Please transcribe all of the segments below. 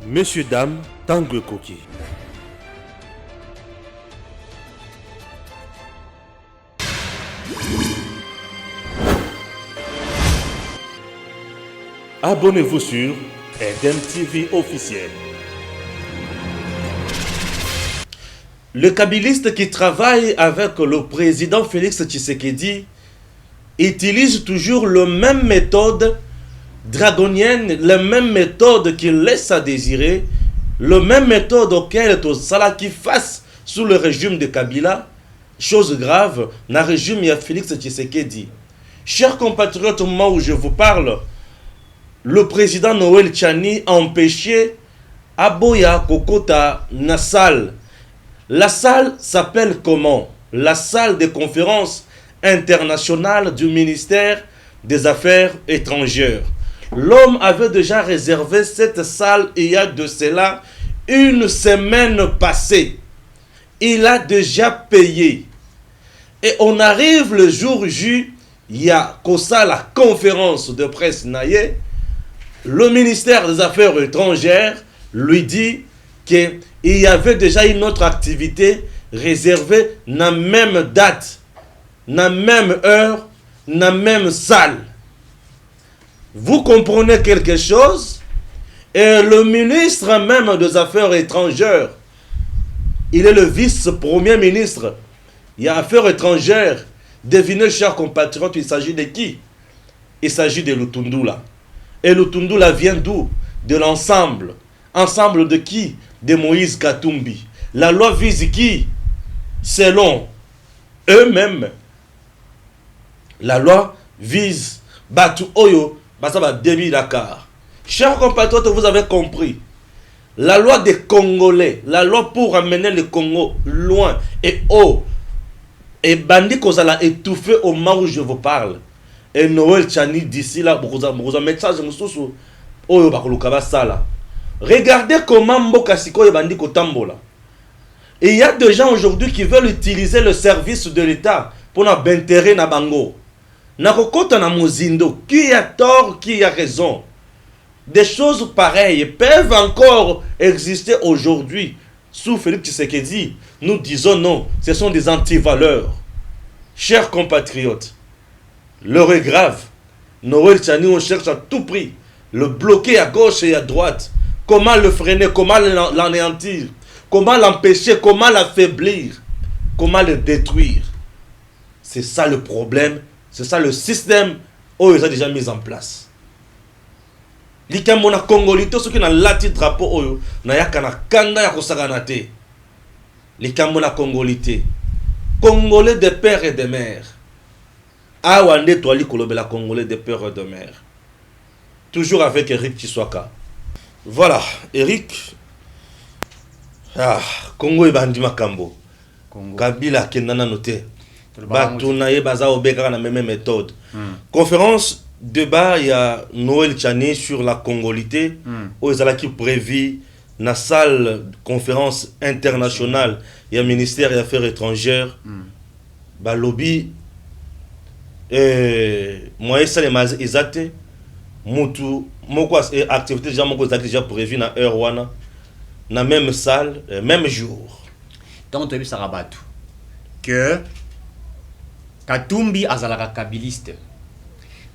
Messieurs, dames, Tangue Koki. Abonnez-vous sur Eden TV officiel. Le kabiliste qui travaille avec le président Félix Tshisekedi utilise toujours la même méthode dragonienne, la même méthode qui laisse à désirer, la même méthode auquel Tosala qui fasse sous le régime de Kabila, chose grave, dans le régime il y a Félix Tshisekedi. Chers compatriotes, au moment où je vous parle, le président Noël Tchani a empêché Aboya Kokota na salle. La salle s'appelle comment? La salle de conférence internationale du ministère des Affaires étrangères. L'homme avait déjà réservé cette salle il y a de cela une semaine passée. Il a déjà payé. Et on arrive le jour J, il y a comme ça la conférence de presse naïe. Le ministère des Affaires étrangères lui dit qu'il y avait déjà une autre activité réservée dans la même date, dans la même heure, dans la même salle. Vous comprenez quelque chose? Et le ministre même des Affaires étrangères, il est le vice-premier ministre. Il y a Affaires étrangères. Devinez, chers compatriotes, il s'agit de qui? Il s'agit de Lutundula. Et Lutundula vient d'où? De l'ensemble. Ensemble de qui? De Moïse Katumbi. La loi vise qui? Selon eux-mêmes. La loi vise Batu Oyo, Basaba Debi Dakar. Chers compatriotes, vous avez compris. La loi des Congolais, la loi pour amener le Congo loin et haut, et Bandi Kozala étouffé au moment où je vous parle. Et Noël Tchani d'ici là, regardez comment Mboka Siko et Bandi Kotambola. Et il y a des gens aujourd'hui qui veulent utiliser le service de l'État pour n'abintérer na bango. Nakokota na mozindo. Qui a tort, qui a raison? Des choses pareilles peuvent encore exister aujourd'hui. Sous Félix Tshisekedi, nous disons non. Ce sont des antivaleurs. Chers compatriotes, l'heure est grave. Noël Tchani, on cherche à tout prix le bloquer à gauche et à droite. Comment le freiner, comment l'anéantir, comment l'empêcher, comment l'affaiblir, comment le détruire. C'est ça le problème, c'est ça le système où ils ont déjà mis en place. Likamona Congolito, ceux qui ont lati drapeau, na yakana kanda yakosaganate. Likamona Congolité, Congolais de père et de mère. Awande toali kolobela Congolais de père et de mère. Toujours avec Eric Tshiswaka. Voilà, Eric. Congo et Bandi Makambo. Kabila Kenana noté. Batounaye Baza Obeka na même méthode. Conférence débat, il y a Noël Tchani sur la Congolité. Où ils ont prévu la salle de conférence internationale. Il y a le ministère des Affaires étrangères. Bah lobby. Moi, ça les mazes exactés. Moutou, moko activité déjà moko déjà prévu na heure wana na même salle même jour. Donc tu as vu ça rabatu que Katumbi azalaka kabiliste.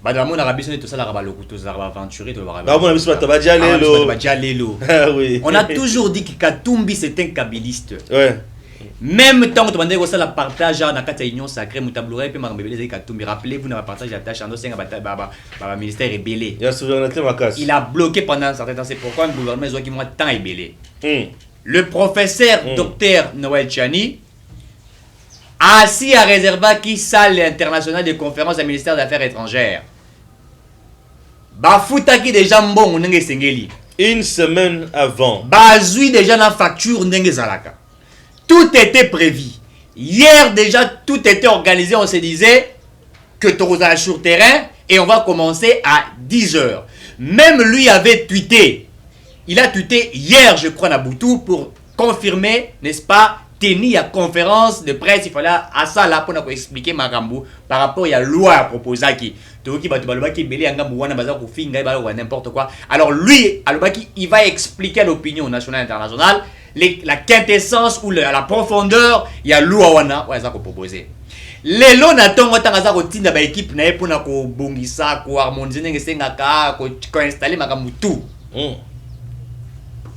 Bada mon arabiso ne to ça la rabalo to za aventurer to rabalo. Ba mon abiso ta lelo. Ah oui. On a toujours dit que Katumbi c'est un kabiliste. Ouais. Même temps tu demandais ça la partage na kata union sacrée mutabloué pe mangabele ze Katumbi, rappelez-vous na partage la tâche ando senga ba ministère rebellé. Il a bloqué pendant un certain temps, c'est pourquoi le gouvernement qui moi tant rebellé. Le professeur docteur Noël Tchani assis à réserva qui salle internationale de conférence du ministère des Affaires étrangères. Bafuta qui déjà mbongo ndenge sengeli. Une semaine avant. Bazui déjà na facture ndenge zalaka. Tout était prévu. Hier déjà, tout était organisé. On se disait que tu es sur terrain et on va commencer à 10h. Même lui avait tweeté. Il a tweeté hier, je crois, Naboutou, pour confirmer, n'est-ce pas, tenir la conférence de presse, il fallait à ça là pour nous expliquer Makambu par rapport à la loi proposée qui n'importe quoi. Alors lui, il va expliquer à l'opinion nationale et internationale la quintessence ou la profondeur, il y a loi wana ouais ça qu'on proposé. Les lois n'attendent pas tant que tinda ba équipe na pour na ko bongisa ko harmoniser ngaka ko installer Makambu tout.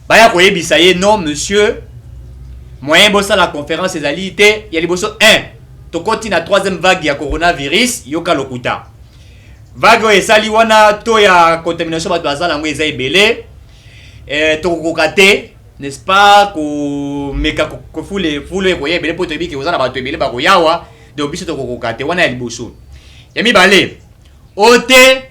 Baya ko yebisa ye non monsieur. Moyen bossa la conférence des alités, il y a les bosso 1. To continue la troisième vague ya coronavirus, yoka lokuta. Vague et saliwana to ya contamination ba bazala ngo eza ebele. To kokate, n'est-ce pas ko meka ko fule ko yebele poto ebiki ozana ba to ebele ba ko yawa, de obiso to kokate wana ya liboso. Ya mibale. Ote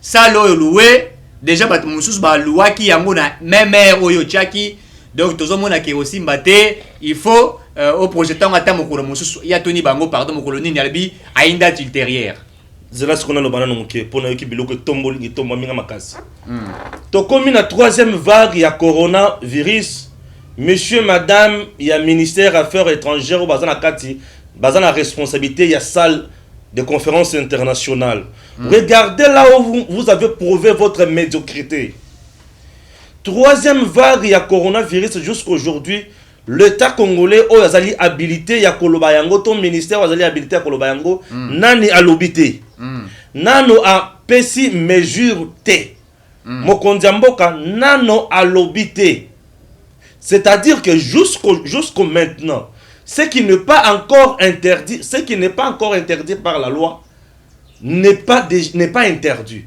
salo loué, déjà ba mususu ba loi ki yango na même oyo chaki. Donc tout le monde qui aussi mbaté, il faut au projetant à temps mokolo mususu ya toni bango pardon mokolo nini albi a une date ultérieure. Zela ce qu'on a le banana moké pour na ki biloko tomboli ki tomba minga makasi. To komi na troisième vague ya coronavirus, monsieur madame ya ministère affaires étrangères au bazana kati, bazana responsabilité ya salle de conférence internationale. Regardez là où vous avez prouvé votre médiocrité. Troisième vague, il y a coronavirus jusqu'aujourd'hui. L'État congolais a habilité, il y a Kolobayango, ton ministère a habilité à Kolobayango, nani a l'obité. Nano a pessi mesure T. Mokondiamboka, nano a l'obité. C'est-à-dire que jusqu'au maintenant, ce qui n'est pas encore interdit, par la loi, n'est pas interdit.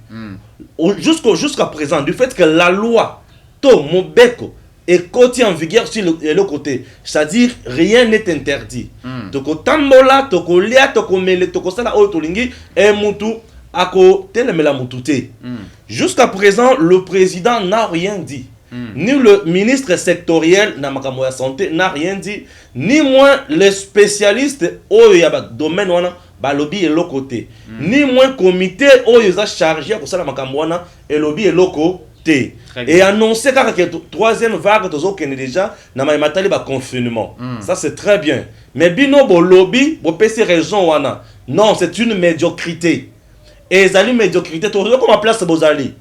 Jusqu'à présent, du fait que la loi to mobeko est côté en vigueur sur le côté, c'est-à-dire rien n'est interdit. Toko tambola, toko lia, toko mele, toko sala o tolingi et mutu ako telemela mutute. Jusqu'à présent, le président n'a rien dit. Ni le ministre sectoriel na makambo ya santé n'a rien dit, ni moins les spécialistes au yaba domaine wana balobi et l'autre côté, ni moins comité au yeza chargé pour ça la makambo wana et lobby et l'autre. Et annoncer que la troisième vague est déjà dans le confinement. Ça c'est très bien. Mais bino bo lobby, bo pèse raison wana. Non, c'est une médiocrité. Et ça une médiocrité, tu vois comment place bozali.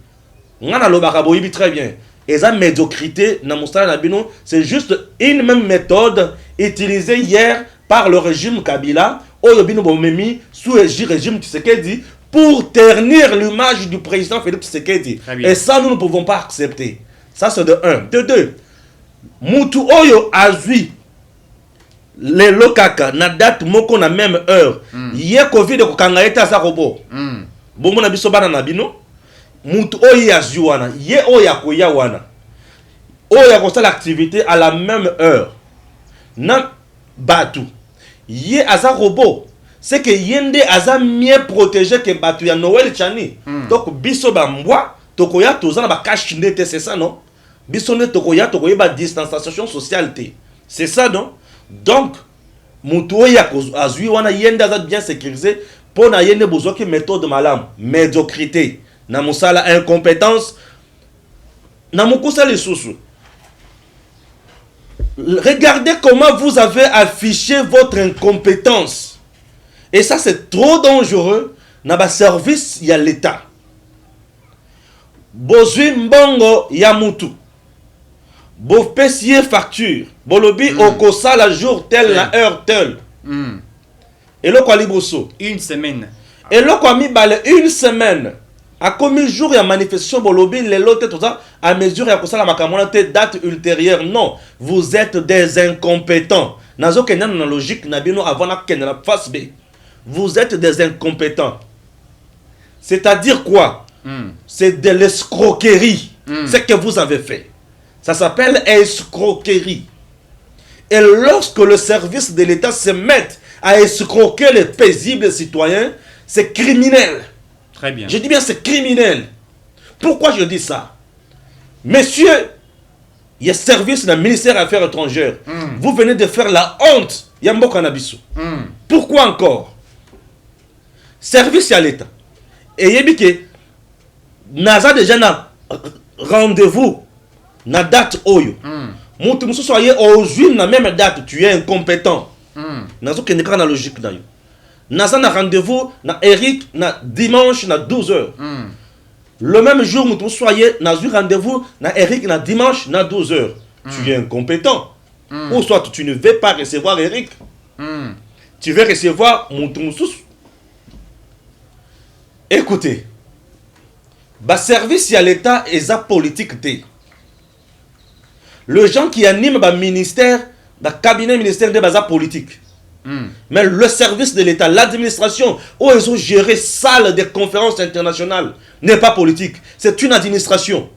Ngana lo bakaboyibi très bien. Et ça médiocrité na mustala na bino, c'est juste une même méthode utilisée hier par le régime Kabila, oyo bino bo memi sous le régime Tshisekedi pour ternir l'image du président Félix Tshisekedi. Et ça, nous ne pouvons pas accepter. Ça, c'est de 1. De 2, Moutou Oyo Azui, les Lokaka, na date moko na même heure. Yé Covid ko kangaeta sa robo. Bomo na biso bana na bino. Moutou Oyo Azui wana, yé Oya koya wana. Oya ko sala l'activité à la même heure. Na batu. Yé asa robo. C'est que Yende a mieux protégé que Batu ya Noël Chani. Donc, biso ba mwa, tokoya tozana ba kachinde, c'est ça, non? Biso ne tokoya ba distanciation sociale, c'est ça, non? Donc, Moutoya azui wana Yende a bien sécurisé pour na Yende besoin que méthode malam, médiocrité, na musala incompétence, na mukusa les sous. Regardez comment vous avez affiché votre incompétence. Et ça, c'est trop dangereux. Dans le service, il y a l'État. Bozui mbongo ya mutu. Bo pesier facture. Bolobi okosa la jour tel, la heure tel. Et là, quoi liboso? Une semaine. Et là, quoi mi bale une semaine. À combien de jours il y a manifestation Bolobi, les lots, tout ça, à mesure il y a ça la makamona date ultérieure. Non, vous êtes des incompétents. Nazo kenya na logique na bino avant na kenya na face B. Vous êtes des incompétents. C'est-à-dire quoi? C'est de l'escroquerie. Ce que vous avez fait. Ça s'appelle escroquerie. Et lorsque le service de l'État se met à escroquer les paisibles citoyens, c'est criminel. Très bien. Je dis bien c'est criminel. Pourquoi je dis ça? Messieurs, il y a service dans le ministère des Affaires étrangères. Vous venez de faire la honte. Yambo Kanabisu. Pourquoi encore? Service à l'État. Et yebike, naza déjà na rendez-vous, na date oyo. Monte mususu aye aujourd'hui na même date, tu es incompétent. Nazo ke nekana logique na yo. Naza na rendez-vous na Eric na dimanche na 12h. Le même jour monte mususu aye nazu rendez-vous na Eric na dimanche na 12h. Tu es incompétent. Ou soit tu ne veux pas recevoir Eric. Tu veux recevoir monte mususu. Écoutez. Ba service à l'État et sa politique té. Le gens qui animent le ministère, le cabinet ministère de base politique. Mais le service de l'État, l'administration, où ils ont géré salle des conférences internationales, n'est pas politique. C'est une administration.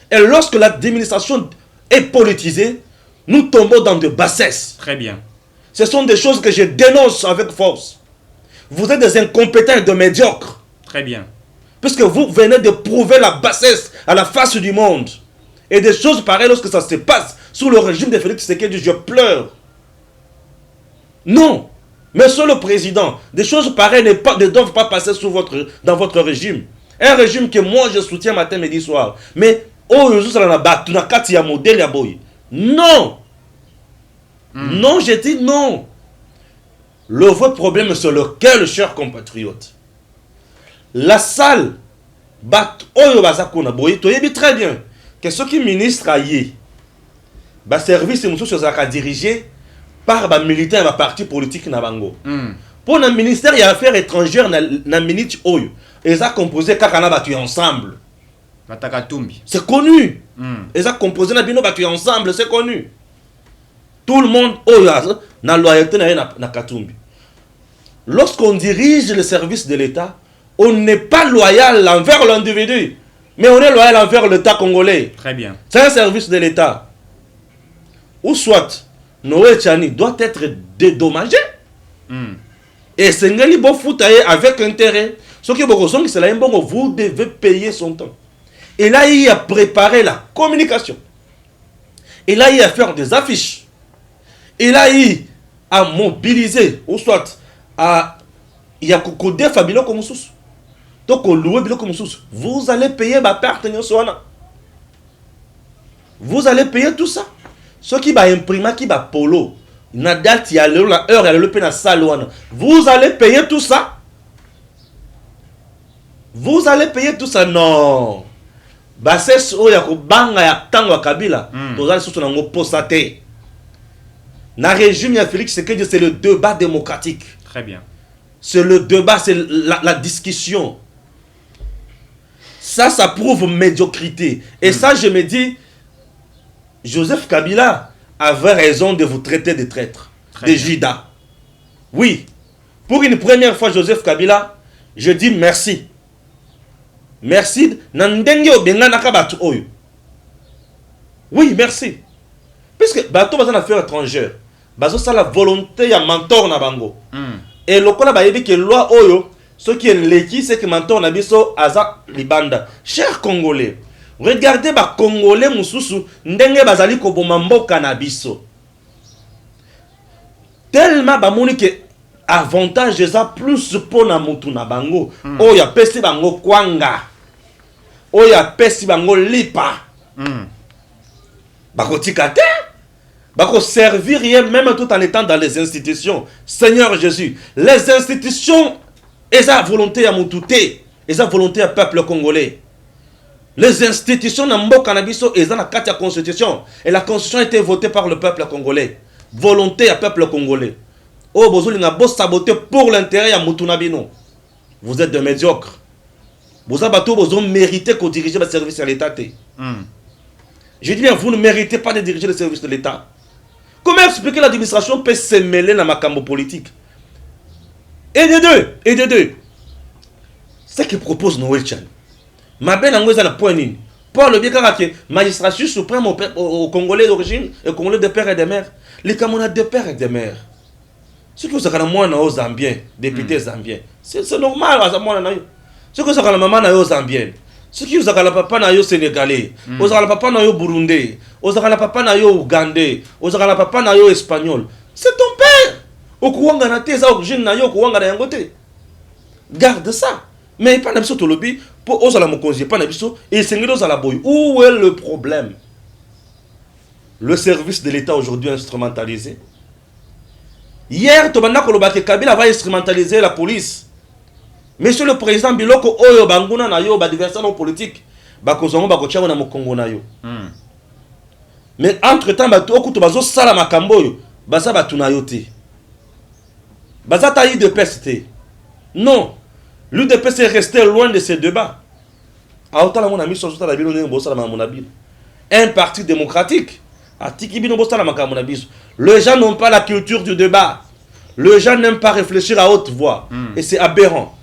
Et lorsque l'administration est politisée, nous tombons dans de bassesses. Très bien. Ce sont des choses que je dénonce avec force. Vous êtes des incompétents et de médiocres. Très bien. Puisque vous venez de prouver la bassesse à la face du monde. Et des choses pareilles, lorsque ça se passe sous le régime de Félix Tshisekedi, je pleure. Non. Monsieur le Président, des choses pareilles ne doivent pas passer dans votre régime. Un régime que moi je soutiens matin, midi, soir. Mais, non. Non, j'ai dit non. Le vrai problème, c'est lequel, chers compatriotes? La salle, très bien. Que ceux qui ministrent aillés, le service est dirigé par les militaires et les partis politiques. Pour le ministère des Affaires étrangères, ils ont composé ensemble. C'est connu. Ils ont composé ensemble, c'est connu. Tout le monde a loyauté na Katumbi. Lorsqu'on dirige le service de l'État, on n'est pas loyal envers l'individu. Mais on est loyal envers l'État congolais. Très bien. C'est un service de l'État. Ou soit, Noé Tchani doit être dédommagé. Et c'est un bon foot avec intérêt. Ce qui est bon, c'est vous devez payer son temps. Et là, il a préparé la communication. Et là, il a fait des affiches. Et là, il a mobilisé. Ou soit, il y a codé Fabilo comme sous. Donc, vous allez payer ma partenaire. Vous allez payer tout ça. Ce qui va imprimer, qui va polo, na date, il y a l'heure, il y a le pena salouana. Vous allez payer tout ça. Vous allez payer tout ça. Non. C'est ce qu'il y a banga ya tango Kabila. Vous allez surtout n'ango posate. Na régime ya Félix Tshisekedi, c'est le débat démocratique. Très bien. C'est le débat, c'est la discussion. Ça prouve médiocrité. Et ça, je me dis, Joseph Kabila avait raison de vous traiter de traître, de Judas. Oui. Pour une première fois, Joseph Kabila, je dis merci. Merci. Oui, merci. Puisque bateau dans affaires étrangères, c'est la volonté à mentor na bango. Et le cas bayebi que loi oyo, ce qui est l'équipe, c'est que mentor na biso aza libanda. Chers Congolais, regardez ba Congolais mususu ndenge bazali ko bomamboka na biso. Tellement ba moni que avantage eza plus pour na mutu na bango. Oya pesi bango kwanga. Oya pesi bango lipa. Bakotika te. Bako servir même tout en étant dans les institutions. Seigneur Jésus, les institutions, elles ont volonté à moutouté, elles ont volonté à peuple congolais. Les institutions n'ambo cannabiso, elles ont la carte de la constitution. Et la constitution a été votée par le peuple congolais. Volonté à peuple congolais. Oh, vous avez saboté pour l'intérêt à Moutounabino. Vous êtes de médiocres. Vous avez mérité qu'on dirige le service à l'État. Je dis bien, vous ne méritez pas de diriger le service de l'État. Comment expliquer que l'administration peut se mêler dans ma cambo politique? Et de deux. C'est ce que propose Noël Tchani. Ma belle angoisse à la poignée. Pour le bien que magistrature suprême au Congolais d'origine et au Congolais de père et de mère. Les Camerounais de père et de mère. Ce que vous avez moi aux Zambiens, députés Zambiens. C'est normal à moi. Ce que vous avez maman aux Zambiens. Ce qui vous a la papa na yo sénégalais, vous avez la papa na yo burundais, vous avez la papa na yo ougandais, vous avez la papa na yo espagnol. C'est ton père. Au kuwanga na te za origine na yo kuwanga na yangote. Garde ça. Mais pas n'importe lobby pour aux ala mokonzi pas n'importe et sengelo za la boy. Où est le problème? le service de l'État aujourd'hui instrumentalisé. Hier, Kabila va instrumentaliser la police. Monsieur le Président Biloko Oyo Banguna na yo adversaire non politique. Bakozongo bakotia na mokongo na yo. Mais entre-temps batoku to bazo sala makambo yo, baza batuna yo te. Baza tayi de PST. Non. L'UDPS est resté loin de ces débats. Un parti démocratique. Les gens n'ont pas la culture du débat. Les gens n'aiment pas réfléchir à haute voix. Et c'est aberrant.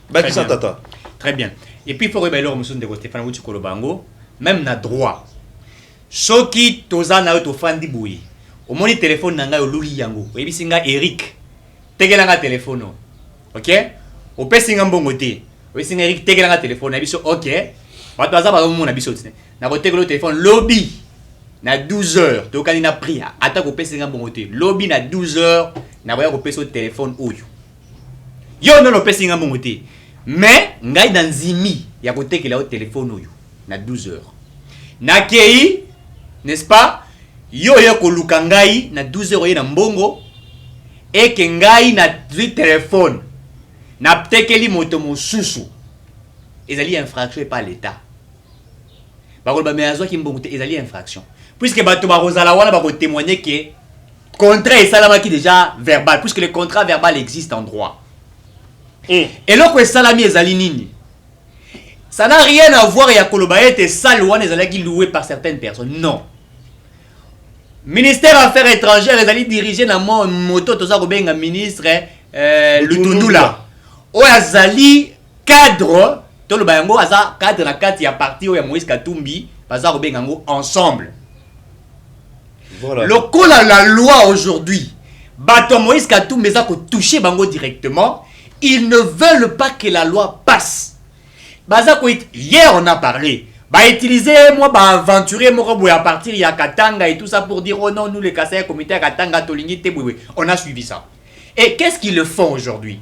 Très bien. Et puis il faut rebeller au Stéphane Kolobango, même na droit. Ce qui toza na to fandi boui. Au mon téléphone nanga yo luli yango. Oyebi singa Eric. Tegelanga téléphone. OK? Au pesinga mbongo te. Oyebi singa Eric tegelanga téléphone na biso OK. Ba toza ba mo na biso tine. Na ko tegelo téléphone lobby. Na 12h, to kani na priya. Ata ko pesinga mbongo te. Lobby na 12h, na boya ko peso téléphone oyo. Yo non pesinga mbongo te. Mais ngai na nzimi ya ko tekela au téléphone oyo na 12h. Na kei, n'est-ce pas? Yo ko luka ngai na 12h na mbongo et que ngai na téléphone na tekeli moto mosusu. Ezali infraction par l'État. Bakol ba meazo ki mbongo te ezali infraction. Puisque bato ba rozala wana ba ko témoigner que contrat et salama qui déjà verbal puisque le contrat verbal existe en droit. Et lorsque salami ezali nini? Ça n'a rien à voir avec Kolobaete Salouane ezali loué par certaines personnes. Non. Ministère Affaires étrangères ezali dirigé na moto toza ko benga ministre Lutundula. O azali cadre to le bango aza cadre na kati ya parti o ya Moïse Katumbi baza ko benga ngo ensemble. Voilà. Le col à la loi aujourd'hui, bato Moïse Katumbi za ko toucher bango directement. Ils ne veulent pas que la loi passe. Hier on a parlé. Utiliser moi aventurer moi à partir il y a Katanga et tout ça pour dire oh non nous les Kassais comité à Katanga Tolingi on a suivi ça. Et qu'est-ce qu'ils le font aujourd'hui?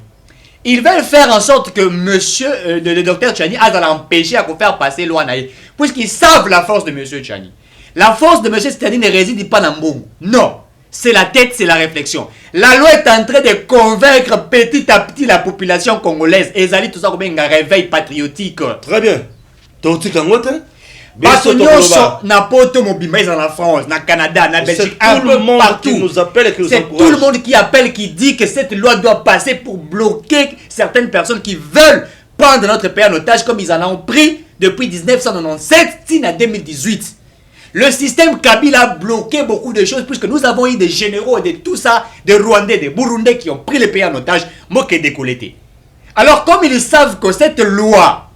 Ils veulent faire en sorte que monsieur le docteur Tchani a l'empêcher à faire passer loi naïe puisqu'ils savent la force de monsieur Tchani. La force de monsieur Tchani ne réside pas dans Mbongo. Non. C'est la tête, c'est la réflexion. La loi est en train de convaincre petit à petit la population congolaise. Et Zali tout ça comme un réveil patriotique. Très bien. Parce que na poto mobima dans la France, na Canada, na Belgique, un peu partout. Qui nous appelle et qui nous encourage. C'est tout le monde qui appelle, qui dit que cette loi doit passer pour bloquer certaines personnes qui veulent prendre notre pays en otage comme ils en ont pris depuis 1997 à 2018. Le système Kabila a bloqué beaucoup de choses puisque nous avons eu des généraux et de tout ça, des Rwandais, des Burundais qui ont pris le pays en otage, moqué décolleté. Alors comme ils savent que cette loi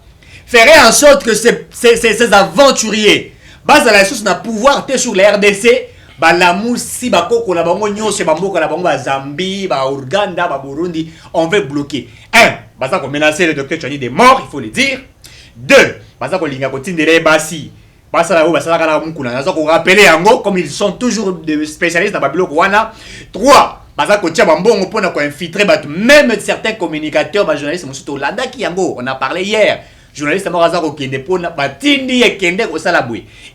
ferait en sorte que ces aventuriers, base à la source n'a pouvoir sur la RDC, la moussi, koko, la bango nyose, bamboka, la bango, Zambie, Ouganda, Burundi, on veut bloquer. Un, basa qu'on menacer le docteur Tchani des morts, il faut le dire. Deux, basa qu'on linga kotine de basi. Rappeler comme ils sont toujours des spécialistes dans Babylone. 3. Même certains communicateurs, journalistes, on a parlé hier. Journaliste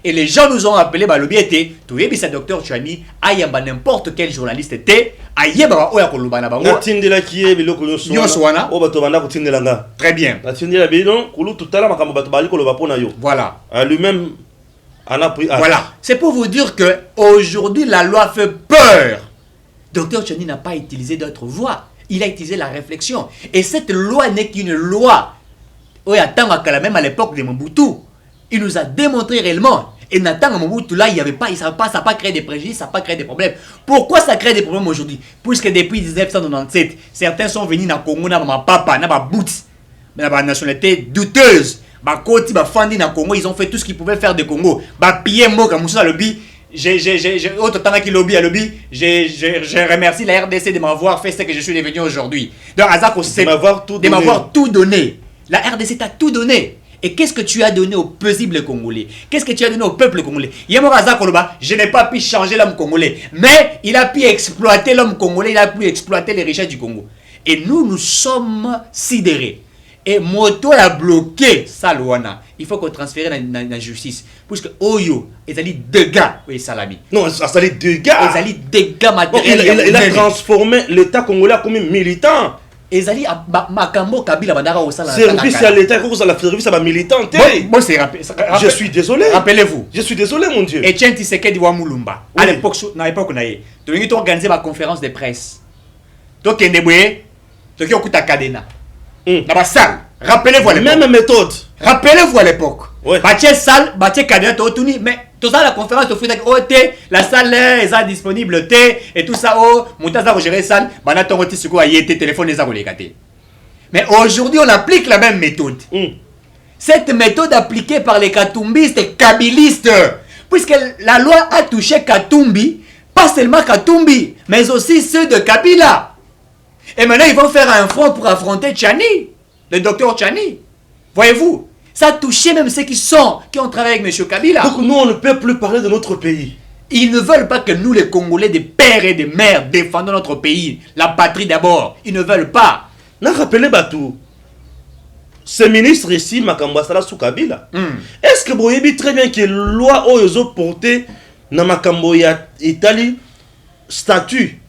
et les gens nous ont appelé tu es ce docteur Tchani ayamba n'importe quel journaliste était ayeba oya kolubana bango natindela kiye biloko nyonso wana o bato banda kotindela nga très bien natindela bino kulu tutala makambo bato bali koloba pona yo voilà lui-même en a pris voilà c'est pour vous dire que aujourd'hui la loi fait peur. Docteur Tchani n'a pas utilisé d'autres voies, il a utilisé la réflexion et cette loi n'est qu'une loi. Oui, même à l'époque de Mobutu, il nous a démontré réellement. Et Nathan Mobutu, là, il n'y avait pas, ça n'a pas créé des préjudices, ça n'a pas créé des problèmes. Pourquoi ça crée des problèmes aujourd'hui? Puisque depuis 1997, certains sont venus dans le Congo, dans ma papa, dans ma bout, dans ma nationalité douteuse. Ma côté, ma fandi dans le Congo, ils ont fait tout ce qu'ils pouvaient faire de Congo. Ma pillé moi comme ça, lobby. Autant que lobby à lobby, je remercie la RDC de m'avoir fait ce que je suis devenu aujourd'hui. Donc, Azako, c'est de m'avoir tout donné. La RDC t'a tout donné. Et qu'est-ce que tu as donné au paisible Congolais? Qu'est-ce que tu as donné au peuple congolais? Je n'ai pas pu changer l'homme congolais. Mais il a pu exploiter l'homme congolais, il a pu exploiter les richesses du Congo. Et nous sommes sidérés. et moto a bloqué Salwana. Il faut qu'on transfère la justice. Puisque Oyo, ils ont dit dégâts. Oui, Salami. Non, ça a dit dégâts. Ils ont dit dégâts matériels. Il a transformé l'État congolais comme militant. Ils ont dit Makambo Kabila Bandara au Salami. Service à l'État, service à la militante. Moi, c'est je suis désolé. Rappelez-vous. Je suis désolé, mon Dieu. Et Tiens Tshisekedi Wamulumba. À l'époque, on a organisé ma conférence de presse. Donc, il y a des cadena. Dans la salle. Rappelez-vous à l'époque. Même méthode. Rappelez-vous à l'époque. Ouais. Bâtir salle, bâtir cadena, mais tout ça, la conférence de foot, la salle est disponible, et tout ça, Moutaza gérer salle, Banaton Tisuko a été téléphone les abolégate. Mais aujourd'hui, on applique la même méthode. Cette méthode appliquée par les katumbistes et kabilistes, puisque la loi a touché Katumbi, pas seulement Katumbi, mais aussi ceux de Kabila. Et maintenant, ils vont faire un front pour affronter Tchani, le docteur Tchani. Voyez-vous, ça a touché même ceux qui ont travaillé avec M. Kabila. Donc nous, on ne peut plus parler de notre pays. Ils ne veulent pas que nous, les Congolais, des pères et des mères, défendons notre pays, la patrie d'abord. Ils ne veulent pas. N'a rappelé Batou. Ce ministre ici, Makambasala sous Kabila. Est-ce que vous voyez très bien que la loi ont porté dans Makamboya Italie statut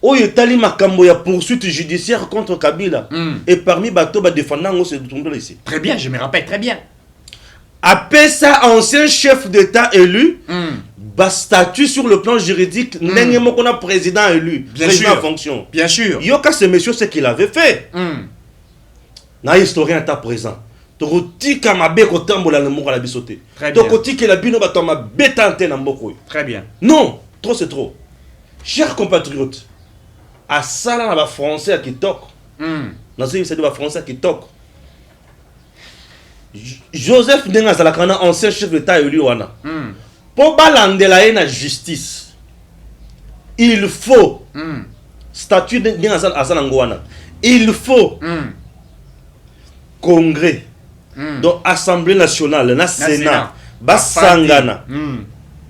Oyo Italie Makamboya poursuite judiciaire contre Kabila. Et parmi Bato, défendant c'est tout ici. Très bien, je me rappelle très bien. Après ça, ancien chef d'État élu, statut sur le plan juridique, n'est qu'on a président élu, président en fonction. Bien sûr. Yoka, ce monsieur, ce qu'il avait fait. Na historien à présent. Très bien. Non, trop c'est trop. Chers compatriotes, à ça là, les Français qui toquent. C'est des Français qui toquent. Joseph Ndengazalakana, ancien chef d'État élu, pour balancer la justice, il faut statut de Ndengazalakana. Il faut congrès, donc Assemblée nationale, le Sénat, Basangana.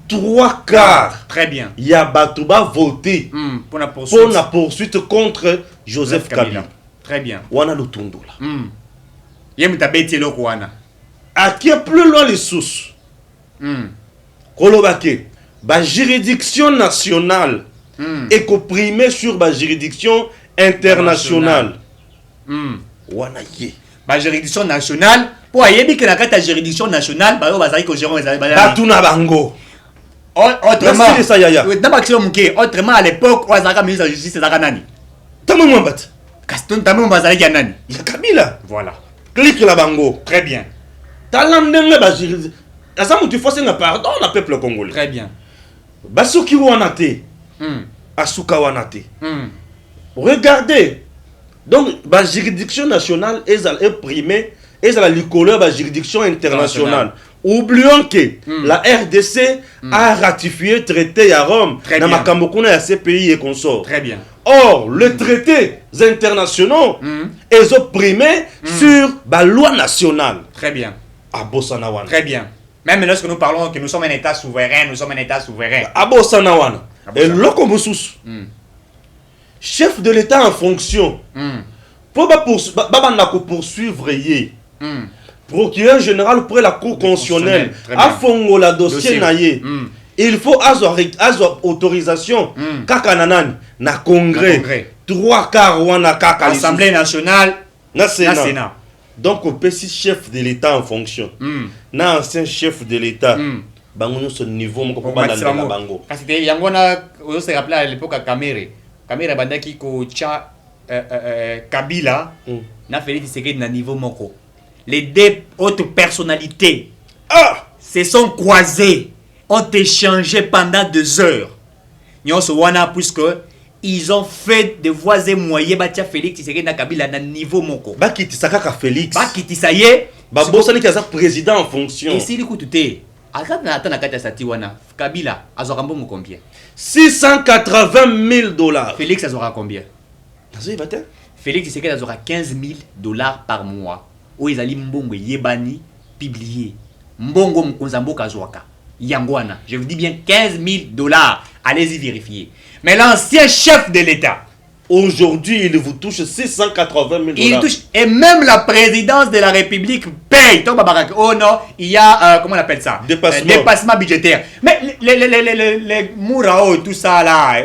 3/4. Très bien. Yabatouba voté pour la poursuite contre Joseph Kabila. Très bien. Wana Lutundu là. À qui est plus loin les sources. Kolobake, la juridiction nationale est comprimée sur la juridiction internationale. Wana ye. La juridiction nationale, pour y que la juridiction nationale, Batuna Bango. Autrement, à l'époque, on a ministre de la justice, c'est Zaganani. Tamouambat. Kaston Tamou Bazali Yanani. Il y a Kabila. Voilà. Clique la Bango. Très bien. Talandenge ba juridiction. Asa mutu force na pardon le peuple congolais. Très bien. Basuki wanate. Asuka wanate. Regardez. Donc, la juridiction nationale est primée et la licoleur la juridiction internationale. Oublions que la RDC a ratifié le traité à Rome. Dans Makamokuna, il y a ces pays et consorts. Très bien. Or, les traités internationaux ils ont primé sur la loi nationale. Très bien. À Bossanawan. Très bien. Même lorsque nous parlons que nous sommes un État souverain, nous sommes un État souverain. À Bossanawan. Et l'Okomoussous. Chef de l'État en fonction. Pour poursuivre procureur général pour la cour constitutionnelle à fongo la dossier naïe. Il faut avoir autorisation kakananan na congrès 3/4 wana kaka Assemblée nationale na Sénat. Donc au petit chef de l'État en fonction na ancien chef de l'État bango son niveau moko pour bana na bango parce que yangona on se rappelle à l'époque à Kamere bandaki ko cha Kabila na Félix Tshisekedi na niveau moko. Les deux autres personnalités se sont croisées, ont échangé pendant 2 heures. Puisque ils ont fait des voies et moyens batia Félix Tshisekedi na Kabila na niveau moko. Bakitisa ka Félix. Bakitisa ye. Babosani kaza président en fonction. Et s'il écoute té, attends na kata satiwana. Kabila azora mbongo combien? $680,000. Félix azora combien? Félix Tshisekedi azora $15,000 par mois. Où ils allaient mbongo yebani publié. Mbongo mkonzambo kazwaka. Yangwana. Je vous dis bien $15,000. Allez-y vérifier. Mais l'ancien chef de l'État, Aujourd'hui, il vous touche 680 000 $. Il touche, et même la présidence de la République paye. Oh non, il y a, comment on appelle ça? Dépassement budgétaire. Mais les Mourao, tout ça là,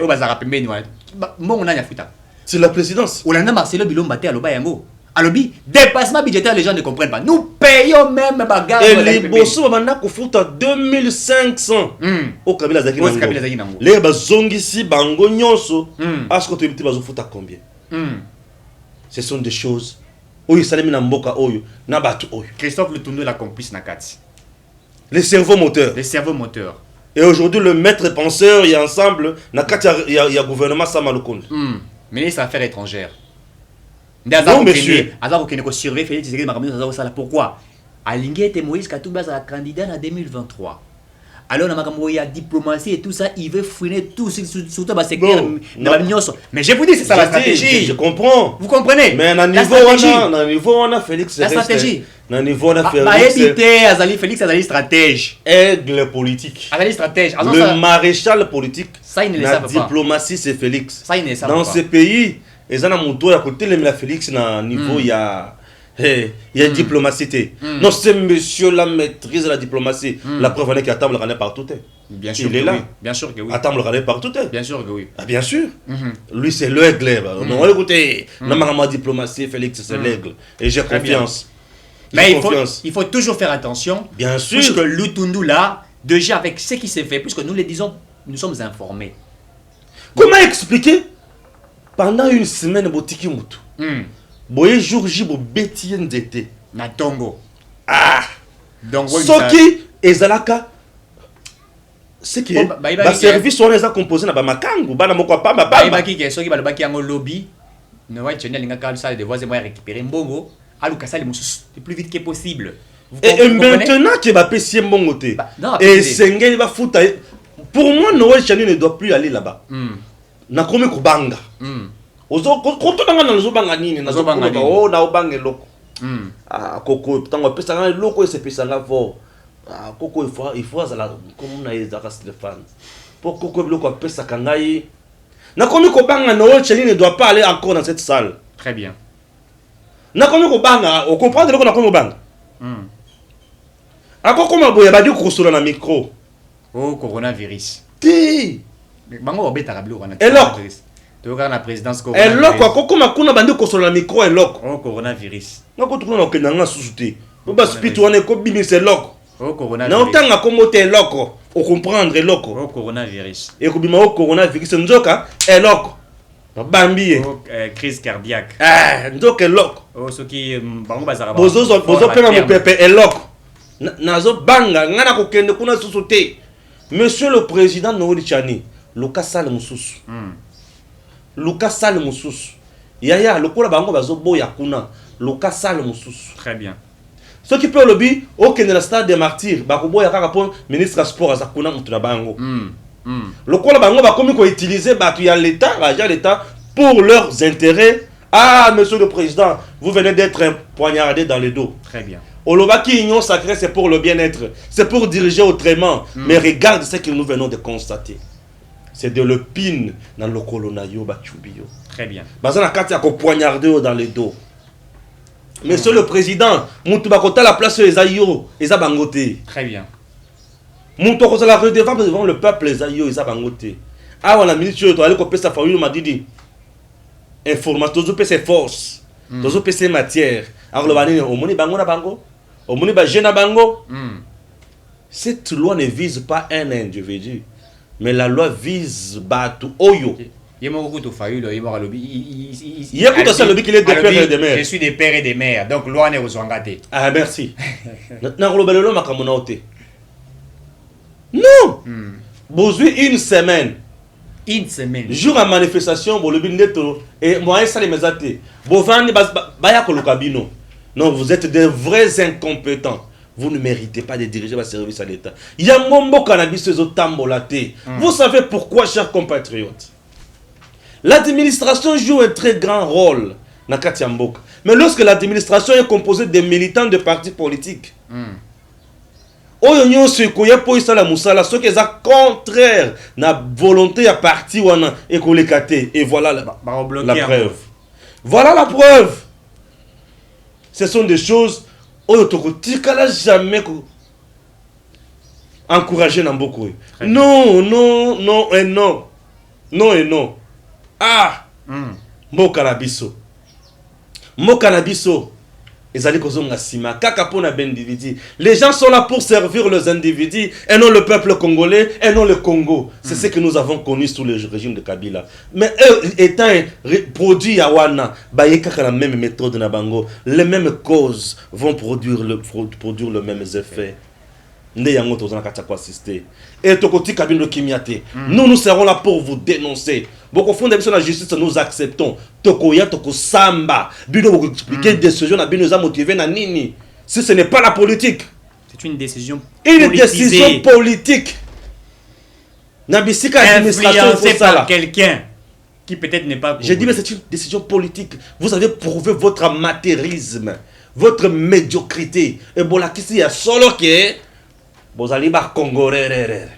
c'est la présidence. On a Marcelo Bilombaté à l'Obayango. Alobi, dépassement budgétaire, les gens ne comprennent pas. Nous payons même bagarre. Et les bossons, on a foutu à 2500 au Kabila Zaki. Les bazongisi, bango nyonso, est-ce que tu es foutu à combien? Ce sont des choses. Oui, ça les met mboka oyo, na batu oyo. Christophe Lutundu la complice nakati. Les cerveaux moteurs. Les cerveaux moteurs. Et aujourd'hui, le maître penseur, il y a ensemble, nakati il y a gouvernement Samalukonde. Ministre des Affaires étrangères. Non, monsieur. Pourquoi Alingué était Moïse Katumba a candidat en 2023. Alors, il y a diplomatie et tout ça, il veut fouiner tout, surtout dans le secteur. Mais je vous dis, c'est ça la stratégie. Je comprends. Vous comprenez? Mais à niveau, on a Félix. La stratégie. À niveau, on a Félix. Azali Félix, Azali stratège. Aigle politique. Azali stratège. Le maréchal politique. Ça, il ne le savent pas. La diplomatie, c'est Félix. Ça, il ne le savent pas. Dans ces pays, ils ont un à côté de la Félix, à niveau, il y a. Il y a diplomatie. Non, c'est monsieur la maîtrise de la diplomatie. La preuve est qu'il attend le Rana partout. Bien sûr, il est là. Oui. Bien sûr que oui. Attend le Rana partout. Bien sûr que oui. Ah, bien sûr. Lui, c'est l'aigle. Non, écoutez, la diplomatie, Félix, c'est l'aigle. Et j'ai confiance. Mais il faut toujours faire attention. Bien sûr. Puisque Lutundu, là, déjà avec ce qui s'est fait, puisque nous le disons, nous sommes informés. Comment expliquer pendant une semaine, Botiki Moutou? Boye jour J bo beti ndete na Tongo. Donc soki ezalaka c'est que ba service on les a composé na ba makangu bana moko pa ba ba ba ki ke soki ba baki yango lobby ne wa tchenya linga ka ça de voies et moyens récupérer mbongo aluka sali mususu le plus vite que possible. Et maintenant que ba pesi mbongo te et sengeli ba futa pour moi Noël Chani ne doit plus aller là-bas. Na komi ko banga. Quand on a dans les obanga nini na zobanga oh na obanga loko koko tango pesa nga loko ese pesa nga vo koko il faut ça la comme na ezaka Stéphane pour koko loko pesa kangai na komi ko banga no Cheli ne doit pas aller encore dans cette salle. Très bien. Na komi ko banga on comprend loko na komi banga ako koma boya ba di ko solo na micro coronavirus ti bango obeta kablo kana coronavirus. La présidence coronavirus. Elle loque, comment on a bandé sur le micro, elle loque. Oh, coronavirus. Non, quand on a un sous-souté. On va spit, on est comme c'est loque. Oh, coronavirus. Non, tant qu'on est loque. On comprend, elle loque. Oh, coronavirus. Et comme on coronavirus, c'est un joke, elle loque. Bambi. Oh, crise cardiaque. Donc elle loque. Oh, ce qui. Bango bazara. Bozo pena mon pépé, elle loque. Nazo banga, ngana ko kende kuna sous-souté. Monsieur le président Noël Chani, Lucas Sal Moussous. Lucas Sal Moussous. Yaya, le cours bango bazo boya kuna. Lucas Sal Moussous. Très bien. Ce qui peut le bi, aucun de la stade des martyrs, bakobo ya kaka ministre des sports à kuna mutuna bango. Le cours bango ba komi ko utiliser batu ya l'état, agent l'état pour leurs intérêts. Ah, monsieur le président, vous venez d'être poignardé dans le dos. Très bien. Olobaki union sacrée, c'est pour le bien-être, c'est pour diriger autrement. Mais regarde ce que nous venons de constater. C'est de l'épine dans le colonayo bachubio. Très bien. Bazana kati ko poignardé dans le dos. Monsieur le président, mutu bakota la place les ayo, les abangote. Très bien. Mutu ko la redevable devant le peuple les ayo, les abangote. Ah on a ministre to aller ko pesa famille m'a dit information to pesa force. To pesa matière. Alors le bani o moni bango na bango. O moni ba jeune na bango. Cette loi ne vise pas un individu. Mais la loi vise Batu Oyo. Je suis des pères et des mères. Donc, loi n'est pas engagée. Ah, merci. Non. Besoin une semaine. Une semaine. Jour à manifestation, et moi, ça les mesate. Non, vous êtes des vrais incompétents. Vous ne méritez pas de diriger votre service à l'État. Vous savez pourquoi, chers compatriotes? L'administration joue un très grand rôle dans Katiamboka. Mais lorsque l'administration est composée de militants de partis politiques, oyo nyonso ekoya po isala musala soki eza contraire na volonté ya parti wana ekoleka te. Et voilà la preuve. Voilà la preuve. Ce sont des choses oyo tokotikala jamais encourager na mboko. Non, non, non et non. Non et non. Ah! Mboka na biso. Mboka na biso. Ezali kozonga sima kaka pona ben individu. Les gens sont là pour servir les individus et non le peuple congolais et non le Congo. C'est ce que nous avons connu sous le régime de Kabila. Mais eux étant produits à Wana, kaka la même méthode na bango, les mêmes causes vont produire le même effet. Et Tokoti Kabino Kimiate. Nous serons là pour vous dénoncer. Beaucoup font de la justice, nous acceptons. Tokoya, Toko Samba. Bino vous expliquer des décisions à Bino motivé na nini. Si ce n'est pas la politique. C'est une décision politique. Une décision politique. Nabisika administration par quelqu'un qui peut-être n'est pas. J'ai dit mais c'est une décision politique. Vous avez prouvé votre amateurisme, votre médiocrité. Et bon là qu'ici il y a solo que bozali ba congolais.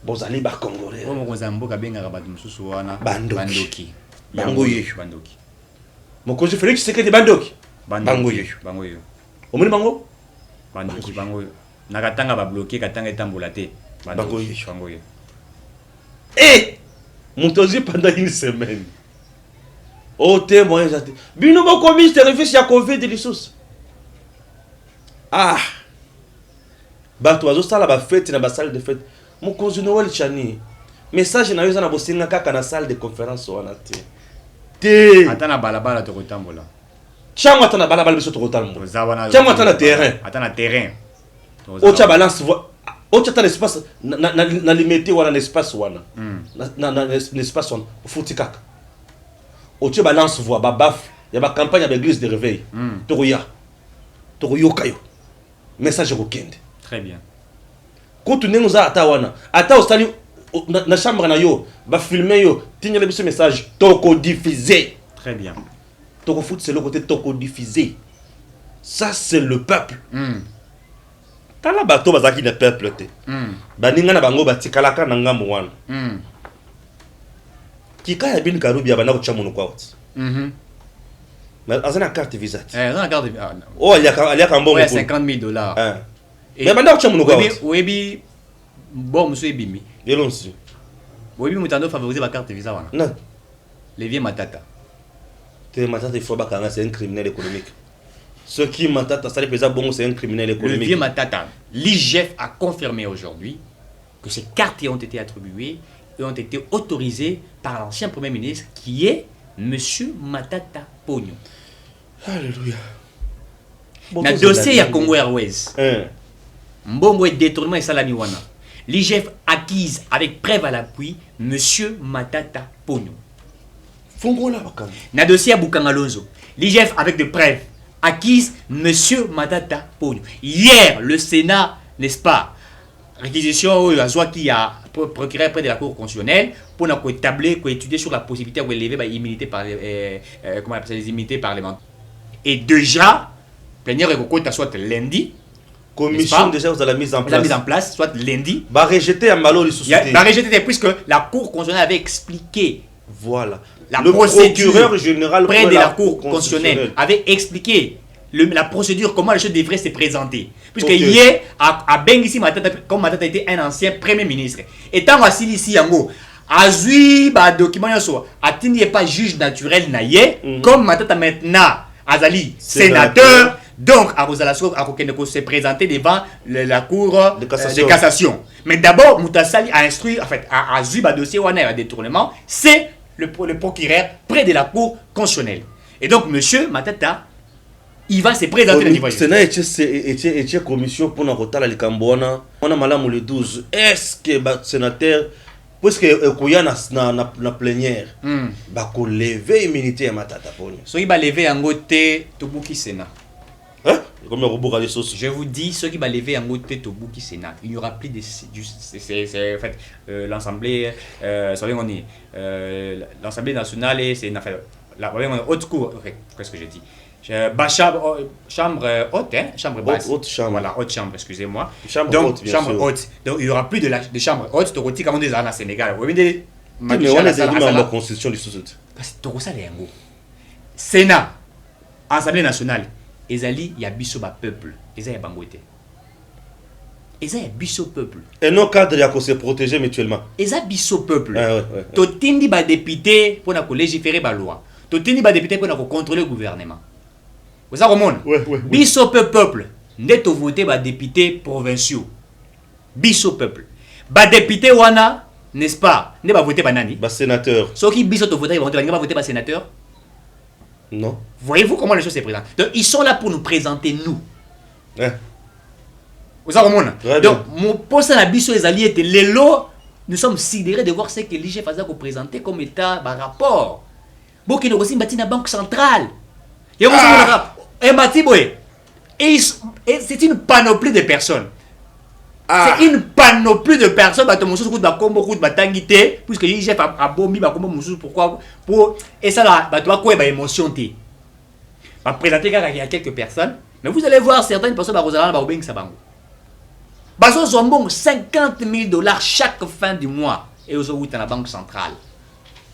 Bozali ba congolais. Omo kozamboka benga rabatu mususu wana bandoki. Bangoyi. Mokonzi Félix Tshisekedi bandoki. Bangoyi. Omoni bango? Bandoki bangoyi. Nakatanga ba bloquer katanga etambola te. Bangoyi. Et Montozi pendant une semaine. Au témoin jate. Bino bo commis service ya Covid de lisusu. Ah. Bato azosala ba fête na ba salle de fête. Mokonzi Noël Chani. Message na yoza na bosinga kaka na salle de conférence wana te. Te. Atana balabala to kotambola. Chango atana balabala biso to kotambola. Chango atana terrain. Atana terrain. Ocha balance ocha atana espace na limité wana na espace wana. Na espace wana. Futi kaka. Ocha balance voix ba baf. Ya ba campagne ya l'église de réveil. Tokoya. Tokoyoka yo. Message kokende. Très bien. Quand tu nous ata wana, ata ostali na chambre na yo, ba filmer yo, tigne le message, toko diffuser. Très bien. Toko foot c'est le côté toko diffuser. Ça c'est le peuple. Tala bato bazaki na peuple te. Ba ninga na bango batikalaka na ngambo wana. Kika ya bin karubi abana ko chamuno kwa wati. Mais azana carte visa. Azana carte. Oh aliaka mbongo. Ouais, $50,000. Mais banda ko chamuno kwa wati. Webi bon monsieur Ebimi. Yelonsi. Webi mutando favoriser la carte visa wana. Non. Levier Matata. Matata il faut bakanga c'est un criminel économique. Ce qui Matata ça représente bon c'est un criminel économique. Levier Matata. L'IGF a confirmé aujourd'hui que ces cartes ont été attribuées et ont été autorisées par l'ancien premier ministre qui est monsieur Matata Pogno. Alléluia. Na dossier ya Congo Airways. Mbongo et détournement et salami wana. L'IGF acquise avec preuve à l'appui monsieur Matata Pogno. Fongola bakam. Na dossier à Bukangalonzo. L'IGF avec des preuves acquise monsieur Matata Pogno. Hier, le Sénat, n'est-ce pas, réquisition qui a procuré près de la Cour constitutionnelle pour établir, pour étudier sur la possibilité d'élever l'immunité les immunités parlementaires. Et déjà, plénière et soit lundi. Commission déjà vous avez mise en place. La mise en place, soit lundi. Va rejeter un malo les sociétés. Va rejeter puisque la Cour constitutionnelle avait expliqué. Voilà. Le procureur général près de la Cour constitutionnelle avait expliqué la procédure, comment les choses devraient se présenter. Puisque hier, à Bengisi Matata, comme Matata était un ancien premier ministre, étant assis ici en haut, Azui, document, Atini n'est pas juge naturel, comme Matata maintenant, Azali, sénateur. Donc, Arosalasso a se présenter devant la cour de cassation. Mais d'abord, Moutassali a instruit, en fait, à Zuba dossier ou à détournement, c'est le procureur près de la cour constitutionnelle. Et donc, monsieur Matata, il va se présenter au niveau du Sénat et commission pour nous retaler les Cambouana. On a malam le 12. Est-ce que le sénateur, puisque Kouya na plénière, va lever l'immunité à Matata Pogno. So il va lever en côté Tobuki Sénat. Je vous dis, ceux qui va lever en côté Tobuki Sénat, il n'y aura plus de en fait l'Assemblée l'Assemblée nationale et c'est la haute cour. Qu'est-ce que je dis? chambre haute, hein, chambre basse. Haute chambre. Voilà, haute chambre, excusez-moi. Chambre donc, haute, bien chambre sûr. haute. Donc, il n'y aura plus de chambre haute. Tu as comme des ans au Sénégal. Mais on est dans la constitution du sous-sous. Parce que tu as le Sénat, Assemblée nationale, Ezali, il y a biso ba peuple. Ezali, il y a bangote. Ezali, il y a biso peuple. Et nos cadres, il y a se protéger mutuellement. Ezali, biso peuple. Ouais. Totindi ba député pour légiférer ba loi. Totindi ba député pour contrôler le gouvernement. Vous avez compris? Ouais. Biso peuple. Neto voté ba député provinciaux. Biso peuple. Ba député wana, n'est-ce pas? Ne ba voté ba nani? Ba sénateur. Ceux qui biso to voté, ils vont pas voter ba sénateur. Non. Voyez-vous comment les choses se présentent? Donc ils sont là pour nous présenter nous. Ouais. Vous avez compris? Donc mon poste à la biso les alliés étaient les lots. Nous sommes sidérés de voir ce que l'IG faisait pour présenter comme état par rapport. Bon, qui nous aussi bâti la banque centrale. Et c'est une panoplie de personnes. C'est une panoplie de personnes. Puisque l'IG a bombi, pourquoi? Et ça là, tu as quoi émotion? Va présenter qu'il y a quelques personnes. Mais vous allez voir certaines personnes qui ont 50 000 $ chaque fin du mois. Et ils ont dans la banque centrale.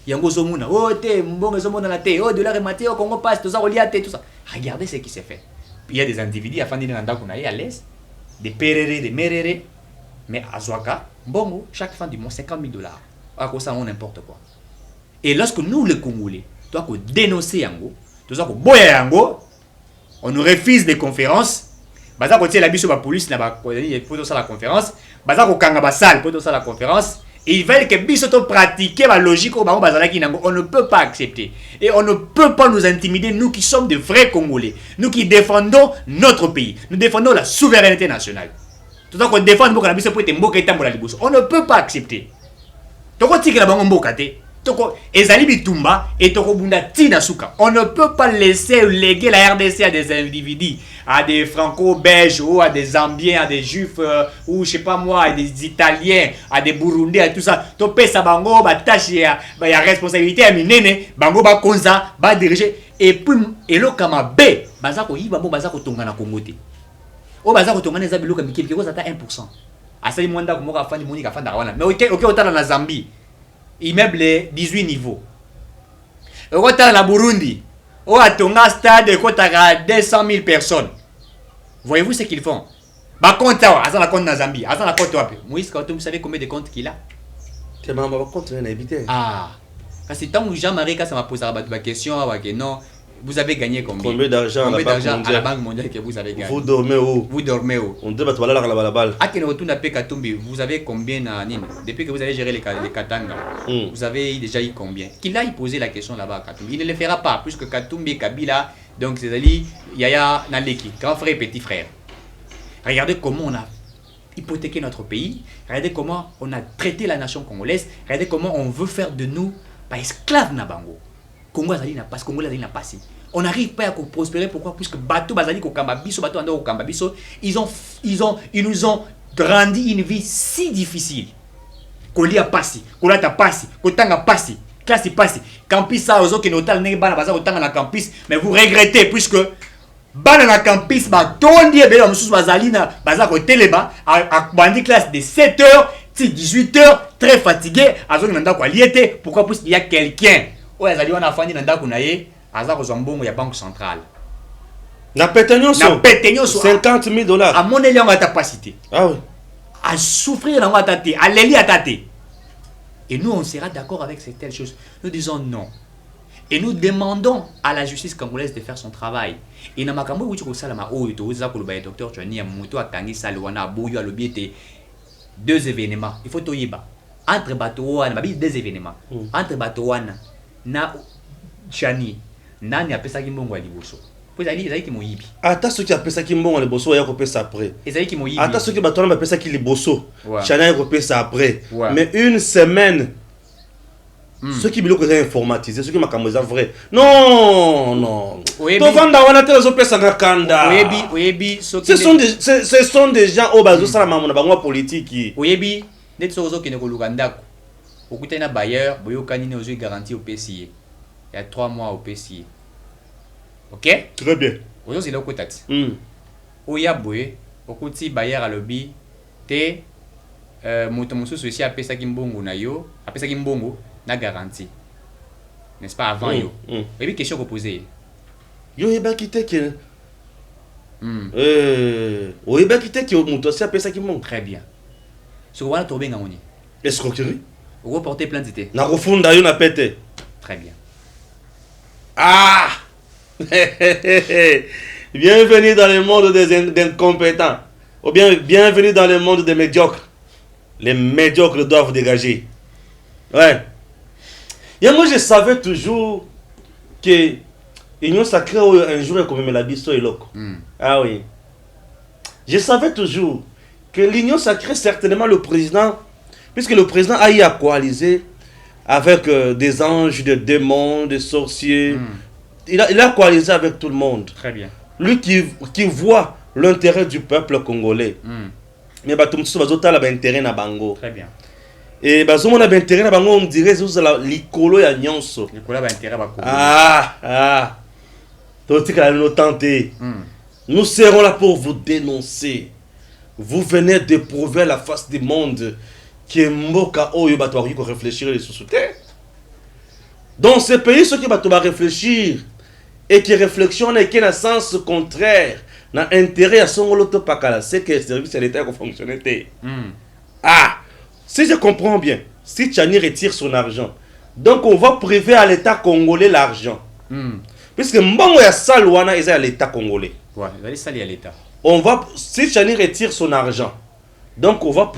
Yango zomuna, oh te, mbongo zomuna la te, oh dollar maté, oh Congo passe, tout ça, tout ça. Regardez ce qui s'est fait. Il y a des individus à Fandi Nanda à l'est, des pérérés, des mérérés, mais à Zouaka, mbongo, chaque fin du mois, 50 000 $. À cause ça, on n'importe quoi. Et lorsque nous, les Congolais, nous avons dénoncé Yango, nous avons boyé Yango, on nous refuse des conférences, baza ko la biso ba police na ba pour ça la conférence, baza ko kanga ba salle pour ça la conférence. Et ils veulent que Bissoto pratiquer la logique au on ne peut pas accepter. Et on ne peut pas nous intimider, nous qui sommes de vrais Congolais. Nous qui défendons notre pays. Nous défendons la souveraineté nationale. Tout ça qu'on défend, on ne peut pas accepter. On ne peut pas laisser léguer la RDC à des individus, à des franco-belges ou à des zambiens, à des juifs ou je sais pas moi, à des italiens, à des burundais, à tout ça. Topé ça bango, ba tâche ya responsabilité à minene, bango ba konza, ba diriger et puis et lo kama B, baza ko yiba bo baza ko tonga na Congo te. O baza ko tonga na zabi lo kama kiki ko zata 1%. Asali mwanda ko moka fandi monika fanda wana. Mais OK otala na Zambie. Immeuble 18 niveaux. Au la Burundi, au Atonga stade, il y 200 000 personnes. Voyez-vous ce qu'ils font? Bah, compte ça, à la compte dans Zambie, à la compte toi. Moïse, vous savez combien de comptes qu'il a? Ah, parce que tant que Jean-Marie, ça m'a posé la question, non. Vous avez gagné combien? Combien d'argent à la Banque mondiale que vous avez gagné? Vous dormez où? Vous dormez où? On dit que tu vas là la balle. À quel retour d'appel Katumbi, vous avez combien depuis que vous avez géré les Katanga? Vous avez déjà eu combien? Qu'il aille poser la question là-bas à Katumbi. Il ne le fera pas, puisque Katumbi, Kabila, donc c'est-à-dire Yaya Naleki, grand frère et petit frère. Regardez comment on a hypothéqué notre pays. Regardez comment on a traité la nation congolaise. Regardez comment on veut faire de nous pas esclaves Nabango. Congo Azali n'a pas, Congo Azali n'a pas si. On n'arrive pas à prospérer. Pourquoi? Puisque Bateau Bazali Kokambabiso, Bateau Ando Kokambabiso, ils nous ont grandi une vie si difficile. Kolia passi, Kolata passi, Kotanga passi, classe passi. Campus ça aux autres qui notal n'est pas bazar autant na campus, mais vous regrettez puisque bana na campus ba tondi e bela mususu bazali na bazar ko teleba a bandi classe de 7h, 18h, très fatigué, azongi nanda ko liete. Pourquoi? Puisqu'il y a quelqu'un où azali wana fandi nanda ko naye. Azar aux ambongo ya banque centrale. Na pétenyo 50 000 $. À mon élan à capacité. Ah oui. À souffrir dans la tête, à l'éli à tâter. Et nous, on sera d'accord avec cette telle chose. Nous disons non. Et nous demandons à la justice congolaise de faire son travail. Et dans ma cambo, où tu as salama, oh, tu as le docteur, tu as ni un moto à Kangi Salouana, Bouyo à l'obéité. 2 événements. Il faut tout y ba. Entre Batouana, 2 événements. Entre Batouana, na Chani. Nani a pesa kimbongo liboso. Puis ali ki moyibi. Ata ceux qui a pesa kimbongo liboso ya ko pesa après. Ezali ki moyibi. Ata ceux qui batona ba pesa ki liboso. Chana ya ko pesa après. Mais une semaine ceux qui biloko za informatisé, ceux qui makambo za vrai. Non. To vanda wana te zo pesa na kanda. Oyebi ce sont des gens au bazo sala mamona bango politique. Oyebi net sozo ki ne ko lukandako. Okutena bailleur boyo kanini ozo garantie au PCA. Il y a 3 mois au PCA. Ok? Très bien. Aujourd'hui, il a beaucoup taxi. Oyaboué, okuti Bayer à lobby, te motomosu aussi a pesa kimbongo na yo, a pesa kimbongo na garantie. N'est-ce pas avant yo? Et puis question que poser. Yo eba kite ke. O eba kite ke moto aussi a pesa kimbongo. Très bien. So wana to benga ngoni. Escroquerie. Ou reporter plainteité. Na refunda yo na pete. Très bien. Ah. Bienvenue dans le monde des incompétents. Ou bien bienvenue dans le monde des médiocres. Les médiocres doivent dégager. Ouais. Et moi je savais toujours que l'Union sacrée un jour est comme la bisto et loco. Ah oui. Je savais toujours que l'Union sacrée, certainement le président, puisque le président a eu à coaliser avec des anges, des démons, des sorciers. Il a coalisé avec tout le monde. Très bien. Lui qui voit l'intérêt du peuple congolais. Mais tout le monde a l'intérêt na bango. Très bien. Et bah on a l'intérêt na bango, on dirait que c'est l'icolo ya nyonso. L'icolo a l'intérêt ba Congo. Ah. Nous serons là pour vous dénoncer. Vous venez de prouver à la face du monde que Mboka Oyo Batori pour réfléchir les sous-terre. Dans ce pays, ceux qui vont réfléchir et qui réflexion n'est qu'un sens contraire, n'a intérêt à son autopakala, c'est que le service de l'État fonctionne. Ah, si je comprends bien, si Tchani retire son argent, donc on va priver à l'État congolais l'argent. Puisque Mbongo ya Salouana est à l'État congolais. Ouais, il va salir à l'État. Si Tchani retire son argent, donc on va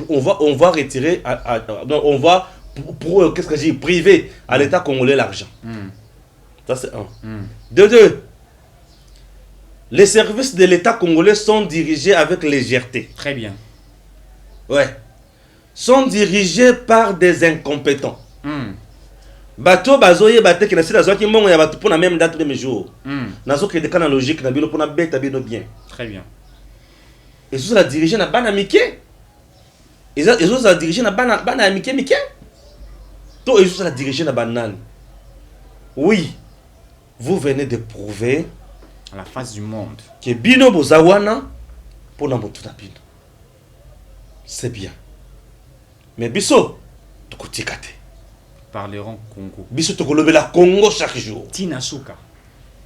retirer, on va qu'est-ce que j'ai privé à l'État congolais l'argent. Ça c'est un. De deux, les services de l'État congolais sont dirigés avec légèreté. Très bien. Ouais. Sont dirigés par des incompétents. Bato bazoye baté qui na sila zoki mbongo ya bato pour la même date de mes jours. Nazo que des canaux logiques na bilo pour na bête bino bien. Très bien. Et sous la diriger na bana mike. Ils ont la diriger na bana mike. To ils ont la diriger na banane. Oui. Vous venez de prouver à la face du monde que bino bozawana pour na motu na bino. C'est bien. Mais biso tukotikate. Parleront Congo. Biso tokolobe la Congo chaque jour. Tinasuka.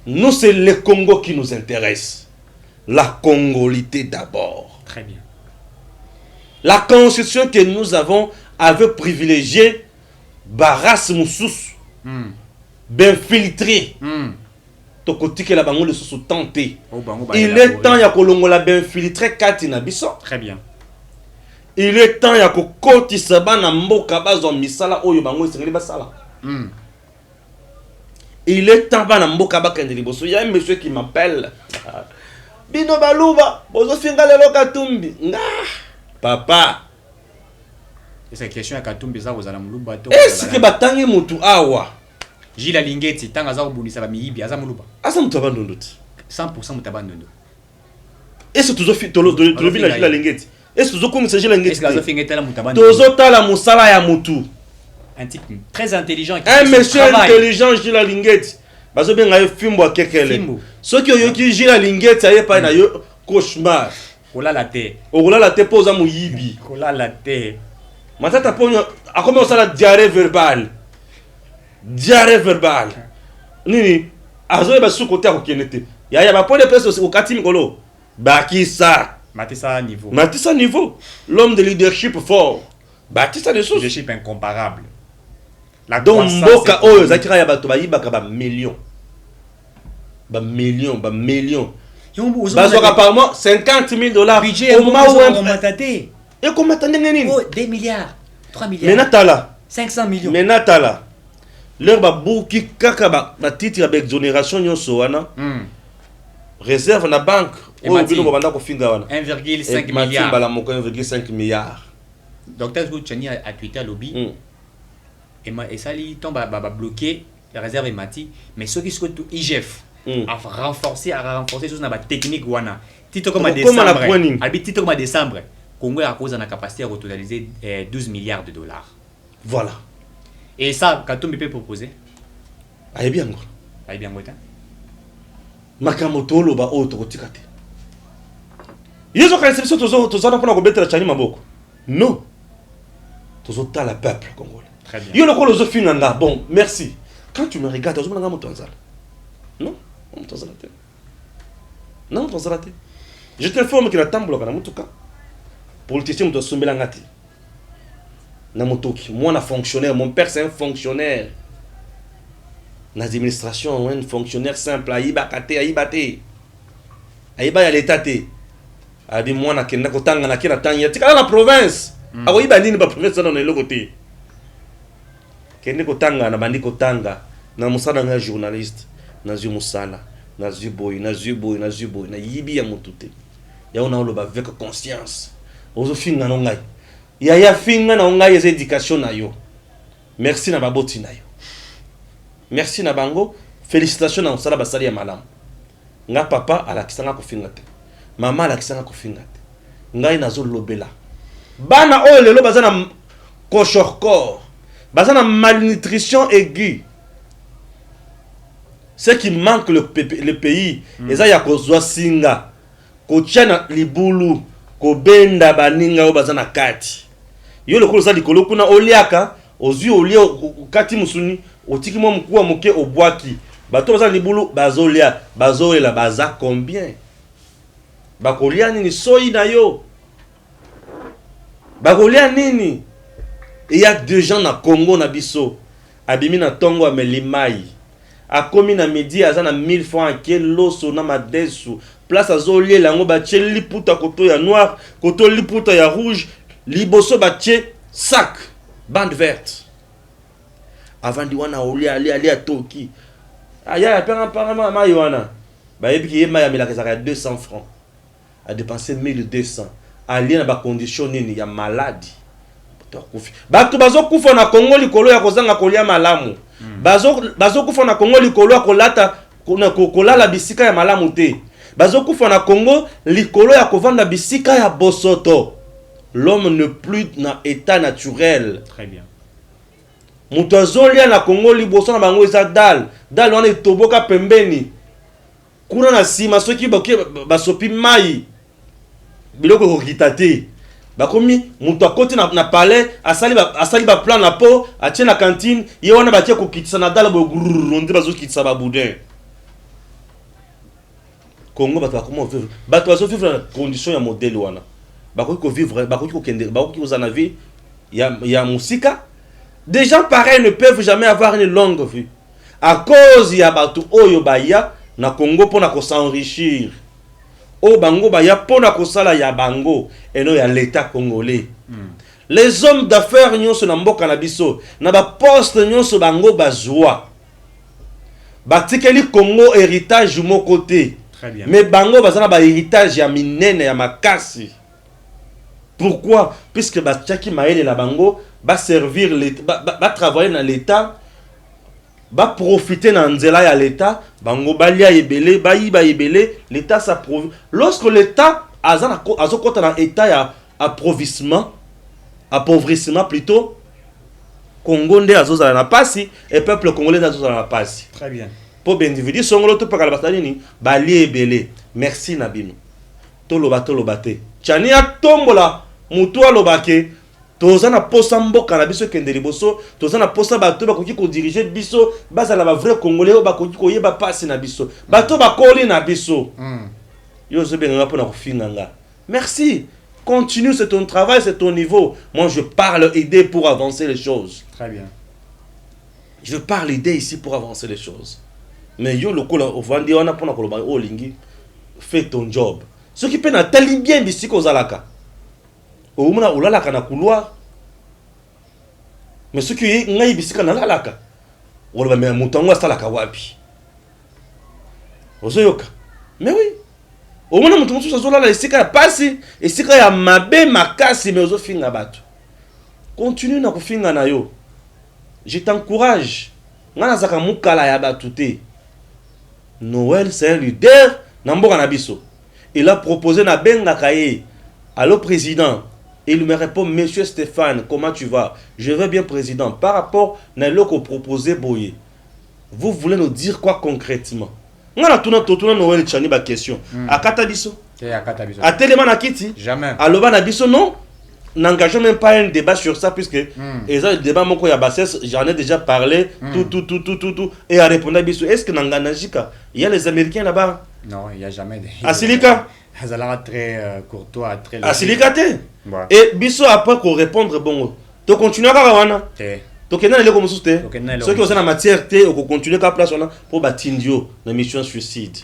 Nous c'est le Congo qui nous intéresse. La congolité d'abord. Très bien. La constitution que nous avons avait privilégié Baras Moussous. Ben filtré. Tokotike la bango le sous tenté. Il est temps ya kolongola ben filtré kati na biso. Très bien. Il est temps ya kokotisa bana mboka bazo misala oyo bango esengeli basala. Il est temps bana mboka bakende liboso. Il y a un monsieur qui m'appelle. Bino baluba, bozo finga lelo Katumbi. Papa. Et cette question à Katumbi za ozala muluba to. Est-ce que batangi mutu awa? Jila Lingeti tanga za obunisa ba miyibi aza muluba. Asa mutu abandondo. 100% mutu abandondo. Est-ce que toujours tolobi na Jila Lingeti? Est-ce que toujours comme Jila Lingeti? Est-ce que aza finga tala mutu abandondo? Tozo tala musala ya mutu. Un type très intelligent qui un monsieur intelligent Jila Lingeti. Bazo benga ye fimbo akekele. Ceux qui ont qui Jila Lingeti aye pa na yo cauchemar. Kola la terre. Okola la terre poza muyibi. Kola la terre. Matata ponyo akome osala diarrhée verbale. Diarrhée verbale. Nini azo ba sous côté akokenete. Ya ba point de presse au kati mikolo. Bakisa. Matissa niveau. Matissa niveau. L'homme de leadership fort. Batissa de choses. Leadership incomparable. La donc mboka oyo zakira ya bato bayibaka ba millions. Ba millions. Bazoka apparemment 50 000 $. Budget au moment où on m'a tâté. Et comment t'en es 2 milliards, 3 milliards. Mais Natala. 500 millions. Mais Natala. Leur babouki kaka ba titre avec exonération nyoso wana. Réserve na banque. Oh bino banda ko finga wana. 1,5 milliard. Bala moko 1,5 milliard. Docteur Gouchani a Twitter lobby. Et ça lui tombe à bloquer la réserve et mati, mais ceux qui sont tout IGF. A renforcer sur la technique wana. Tito comme à décembre. Congo a cause de la capacité à retotaliser 12 milliards de $. Voilà. Et ça, Katumbi peut proposer. Aïe bien. Makamotolo ba autre tikate. Ils ont réception tous en pour mettre la chani maboko. Non. Tous autant le peuple congolais. Très bien. Yo le ko lozo finanga. Bon, merci. Quand tu me regardes, tu me regardes motonzala. Non, motonzala te. Non, motonzala te. Je te informe que la tambola kana mutuka. Politicien doit sombela ngati. Na motoki, moi na fonctionnaire, mon père c'est un fonctionnaire. L'administration, un fonctionnaire simple, aïba kate, aïba te. Aïba ya l'état te. Abi moi na kenda kotanga na kena tanya. Tika la province. Ako iba nini ba province na na lokote. Kende kotanga na bandi kotanga. Na musala nga journaliste. Na zu musala. Na zu boy, na zu boy, na zu boy. Na yibi ya mutute. Ya ona oloba avec conscience. Ozo finga no ngai. Ya finga na ngai les éducation na yo. Merci na baboti na yo. Merci na bango. Félicitations na musala basali ya malamu. Nga papa ala kisanga ko finga te. Mama ala kisanga ko finga te. Ngai nazo lobela. Bana oyo lelo bazana koshorkor. Bazana malnutrition aiguë. Ce qui manque le pays, eza ya kozwa singa. Ko tchana libulu, ko benda baninga o bazana kati. Yo le kolo sa likolo kuna oliaka, ozwi olia kati musuni, otiki mo mkuwa moke obwaki. Bato bazana libulu bazolia, bazoela baza combien? Bakolia nini soyi na yo? Bakolia nini? Il y a deux gens na Congo na biso. Abimi na tongo a melimai. A komi na midi azana 1000 francs ke loso na madesu. Place azolie lango bache liputa koto ya noir, koto liputa ya rouge, liboso bache sac bande verte. Avant di wana oli ali a toki. Aya ya panga ma yoana. Ba yebi ki yema ya melaka za 200 francs. A dépenser 1200. Ali na ba condition nini ya maladie. Bato bazo kufa na Congo likolo ya kozanga kolia malamu. Bazo kufa na Congo likolo ya kolata kolala bisika ya malamu te. Bazo kufa na Congo likolo ya kovanda bisika ya bosoto. L'homme ne plus na état naturel. Très bien. Muto azolia na Congo liboso na bango eza dal. Dal wana etoboka pembeni. Kuna na sima soki basopi mai. Biloko kokita te. Bakomi mutu akoti na palais asali ba plan na po atie na cantine ye wana batie kokitisa na dala bo rondi bazo kitisa ba boudin. Congo bato bazo vivre na condition ya modèle wana. Bakoki ko vivre, bakoki ko kende, bakoki ko zana vie ya musika. Des gens pareils ne peuvent jamais avoir une longue vie. À cause ya bato oyo baya na Congo pona ko s'enrichir. O bango baya pona kosala ya bango eno ya l'état congolais. Les hommes d'affaires nyonso na mboka na biso na ba poste nyonso bango bazwa. Batikeli Congo héritage moko te. Très bien. Mais bango bazana ba héritage ya minene ya makasi. Pourquoi? Puisque batiaki maele la bango ba servir l'état, ba travailler dans l'état. Ba profiter na nzela ya l'état, bango balia ebele, bayiba ebele, l'état s'approuve. Lorsque l'état azokota na état ya appauvrissement plutôt, Congo nde azozala na pasi et peuple congolais azozala na pasi. Très bien. Po bendividu songolo to pakala basalini, balia ebele. Merci na bino. Toloba te. Chani atombola mutu alobake. Tozana posa mboka na biso kende liboso, tozana posa bato bakoki ko diriger biso, bazala ba vrai congolais bakoki ko yeba pasi na biso. Bato bakoli na biso. Yo zo benga pona ko finanga. Merci. Continue, c'est ton travail, c'est ton niveau. Moi je parle aider pour avancer les choses. Très bien. Je parle aider ici pour avancer les choses. Mais yo lokola ovandi wana pona ko loba o lingi, fais ton job. Ce qui peut na tali bien bisiko zalaka. Oumuna ulalaka na couloir. Mais ce qui est ngai bisika na lalaka. Wala me mutango salaka wapi. Ozoyoka. Mais oui. Oumuna mutango sozola la isika ya pasi, isika ya mabe makasi mais ozofinga bato. Continue na kufinga na yo. Je t'encourage. Ngana zaka mukala ya bato te. Noël c'est un leader na mboka na biso. Il a proposé na benga kaye. Allô président. Il me répond, Monsieur Stéphane, comment tu vas? Je vais bien, président. Par rapport à ce que proposé Boye, vous voulez nous dire quoi concrètement? On a tout Noël Chani ba question. Akata biso. A tellement na kiti. Jamais. Aloba na biso non. N'engageons même pas un débat sur ça puisque et ça le débat mon ya bassesse, j'en ai déjà parlé tout et à répondre à biso. Est-ce que Nanganajika, il y a les Américains là-bas? Non, il y a jamais de. Asilika. Hazala très courtois, très. Asilika te. Et biso après qu'on répondre bon. Tu continues à Karawana. Donc, il y a des gens ceux qui ont la matière, on continue à place pour bâtir la mission suicide.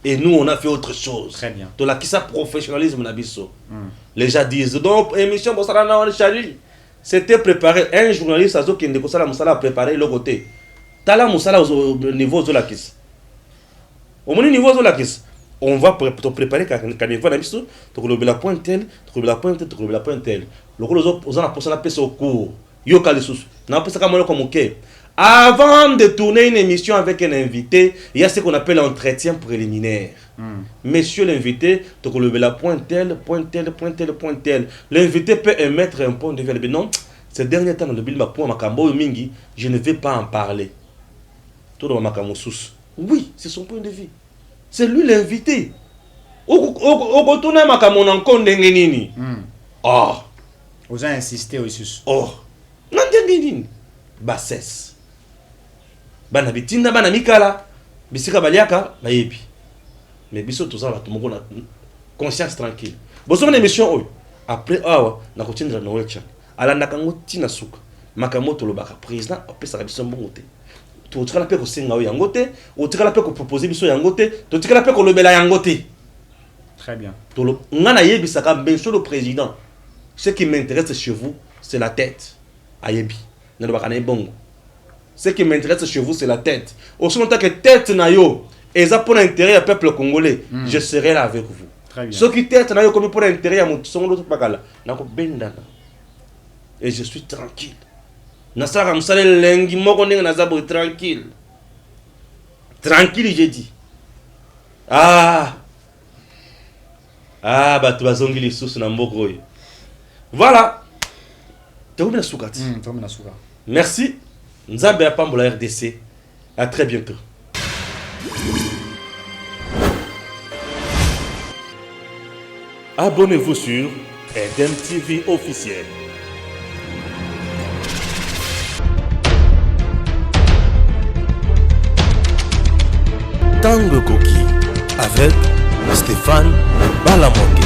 Et nous, on a fait autre chose. Très bien. Donc, là, qui ça professionnalisme, les gens disent, donc, émission, c'était préparé. Un journaliste qui a préparé le côté. Tala Moussala au niveau de la kiss. Au niveau de la kiss, on va te préparer quand il va tu la pointe telle, tu la pointe telle. Le gros, on a posé la pièce au cours. Avant de tourner une émission avec un invité, il y a ce qu'on appelle l'entretien préliminaire. Monsieur l'invité, tu peux lever la pointe telle. L'invité peut émettre un point de vue. Mais non, ces derniers temps, je ne vais pas en parler. Oui, c'est son point de vue. C'est lui l'invité. Vous avez insisté aussi. Oh. Bassesse. Bana bitinda bana mikala bisika baliaka bayebi. Mais biso tout ça va tout monde conscience tranquille. Bozo na émission après na kotinda na wecha. Ala nakango tina suka. Makamoto lobaka président opesa biso mbongote. Tu otikala pe ko senga yangote, otikala pe ko proposer biso yangote, tu otikala pe ko lobela yangote. Très bien. Tolo ngana yebisaka benso le président. Ce qui m'intéresse chez vous, c'est la tête. Ayebi. Ce qui m'intéresse chez vous, c'est la tête. Aussi longtemps que tête na yo, et ça pour l'intérêt du peuple congolais, je serai là avec vous. Très bien. Ce qui tête na yo comme pour l'intérêt à mon son l'autre pakala, nako bendana. Et je suis tranquille. Nasara msale lengi moko ndenge nazabo tranquille. Tranquille, j'ai dit. Bah tu vas zongi les sous na mboko. Voilà. Merci. Nzambe Apambola RDC. À très bientôt. Abonnez-vous sur Eden TV officiel. Tango Koki avec Stéphane Balamoke.